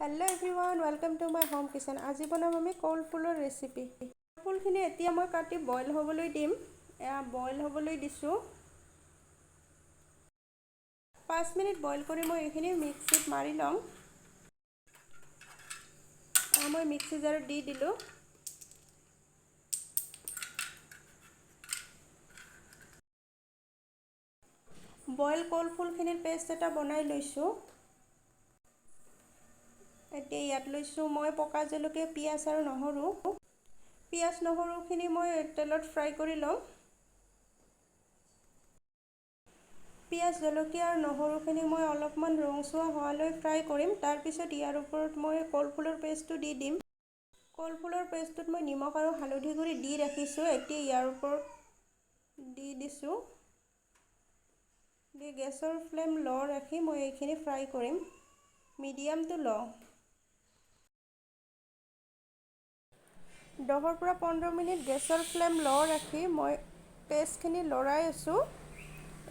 Hello everyone, welcome to my home kitchen. আজি বনাম আমি কল ফুলৰ ৰেচিপি। ফুলখিনি এতিয়া মই কাটি বইল হ'বলৈ দিম। বইল হ'বলৈ দিছোঁ। 5 মিনিট বইল কৰি মই এইখিনি মিক্সিত মাৰি লম। মই মিক্সি জাৰত দি দিলোঁ। বইল কল ফুলখিনিৰ পেষ্ট এটা বনাই লৈছোঁ। এতিয়া ইয়াত লৈছোঁ মই পকা জলকীয়া, পিঁয়াজ আৰু নহৰু। পিঁয়াজ নহৰুখিনি মই তেলত ফ্ৰাই কৰি ল'ম। পিঁয়াজ, জলকীয়া আৰু নহৰুখিনি মই অলপমান ৰঙচুৱা হোৱালৈ ফ্ৰাই কৰিম। তাৰপিছত ইয়াৰ ওপৰত মই কলফুলৰ পেষ্টটো দি দিম। কলফুলৰ পেষ্টটোত মই নিমখ আৰু হালধি গুড়ি দি ৰাখিছোঁ। এতিয়া ইয়াৰ ওপৰত দি দিছোঁ। দি গেছৰ ফ্লেম ল' ৰাখি মই এইখিনি ফ্ৰাই কৰিম, মিডিয়াম টু ল'। 10 পৰা 15 মিনিট গেছৰ ফ্লেম ল' ৰাখি মই পেষ্টখিনি লৰাই আছোঁ।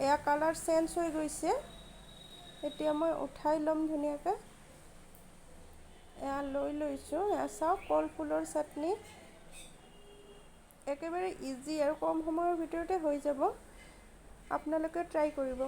এয়া কালাৰ চেঞ্জ হৈ গৈছে। এতিয়া মই উঠাই ল'ম ধুনীয়াকৈ। এয়া লৈ লৈছোঁ। এয়া চাওক, কলফুলৰ চাটনি একেবাৰে ইজি আৰু কম সময়ৰ ভিতৰতে হৈ যাব। আপোনালোকে ট্ৰাই কৰিব।